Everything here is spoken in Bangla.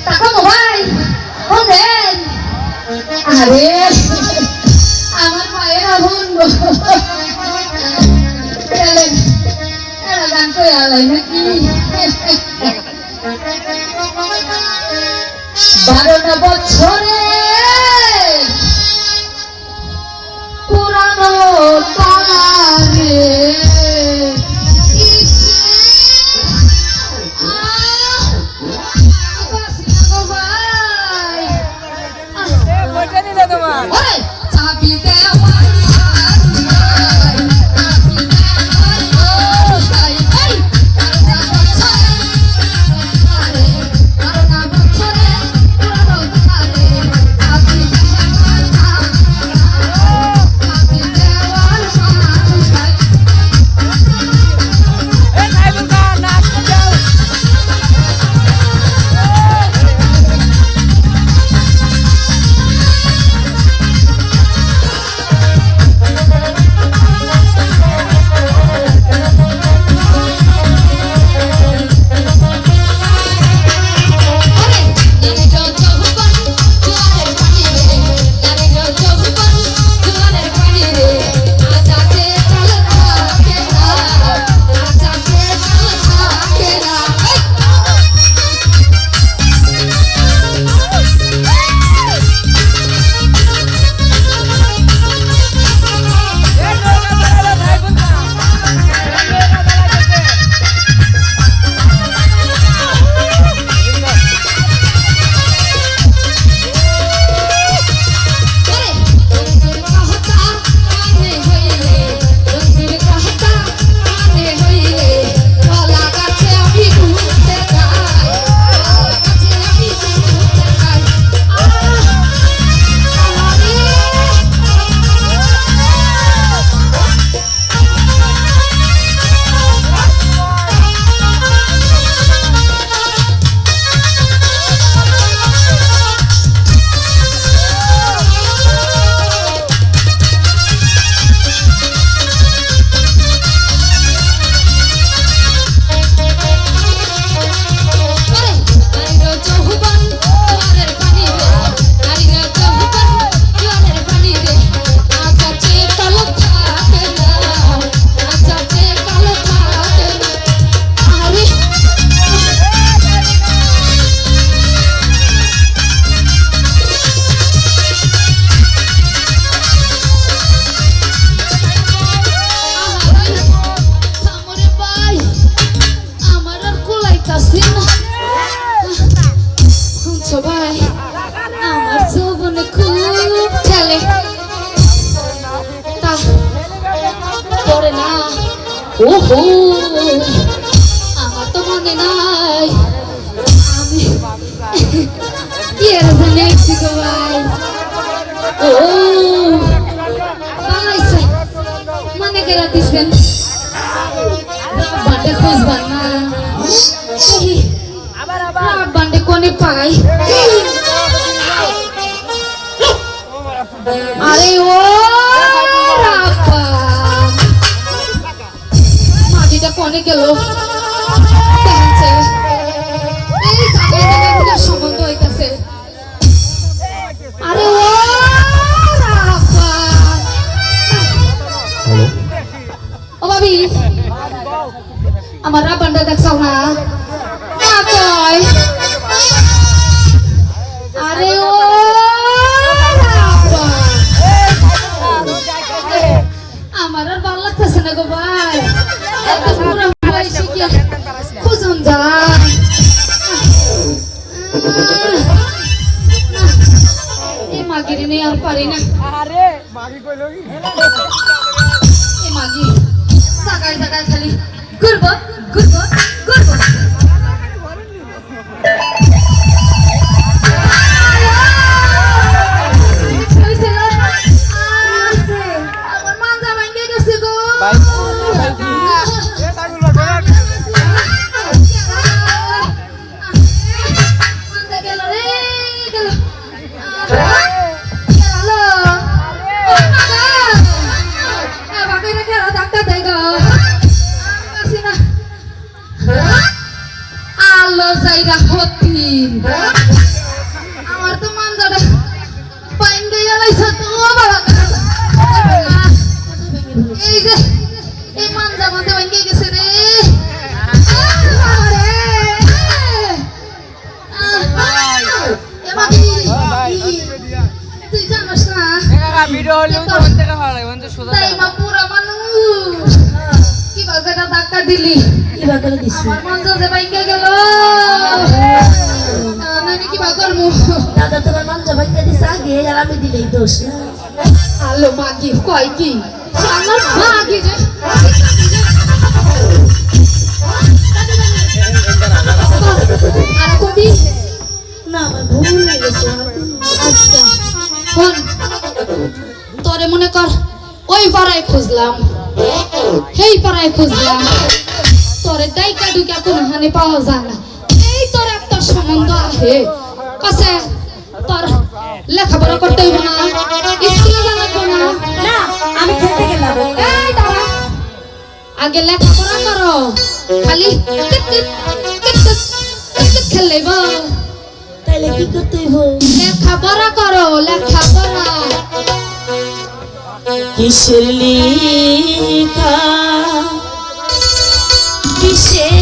তাকো ভাই ওনেন আরে আমার মায়ের আগুন এলে এলা গান কই আলাই নাকি 12টা বছরে পুরানো তারে চাবি দেওয়া সবাই আমার জীবনে খুব খেলে তা পরে না ওহো আমার তো মনে নাই আমি কি এর জানি আইছি গো ভাই ও পাইছে মানে কেরা দিছেন বাটে খুঁজবান না বান্ডে কোনে পাই আরে ও রাপা মাটিটা কোনে গেল দেখছে এই জায়গায় জায়গায় সম্বন্ধ হইতাছে আরে ও রাপা ও ভাবি আমার রাপানটা দেখছাও না আরে ও আমার আর ভালো লাগতেছে না গো ভাই এত পুরো বয়সে কি খুঁজুন যায় এই মাগিরে নিয়ে আর পারি না আরে মাগি কইলো কি এই মাগি জায়গায় জায়গায় খালি ঘুরবো ঘুরবো ঘুরবো দিন আমার তো মানজাটা পাইন দিয়ে লাইছে তো বাবা এই যে এই মানজা মধ্যে ভেঙে গেছে রে তুই জানিস না তাই মা পুরা মানুষ কি বাজারটা ধাক্কা দিলি আমার মানজা যে ভেঙে গেল আমি কি বা করবো দাদা তোমার মানজা ভাইকে দিছে আগে আর আমি দিলেই দোষ না আলো মাগি কয় কি আমার মাগি যে আর কবি না আমার ভুল হয়ে গেছে আচ্ছা কোন তোরে মনে কর ওই পাড়ায় খুঁজলাম সেই পাড়ায় খুঁজলাম তোরে দাইকা দুইকা কোনো হানি পাওয়া যায় না এই তোর একটা সম্বন্ধ আছে কাছে তোর লেখাপড়া করতে হইব না স্কুলে যাওয়া লাগবে না না আমি খেলতে গেলাম এই দাঁড়া আগে লেখাপড়া করো খালি খেললেই তাইলে কি করতে হইব লেখাপড়া করো লেখাপড়া কিসের লেখা কিসের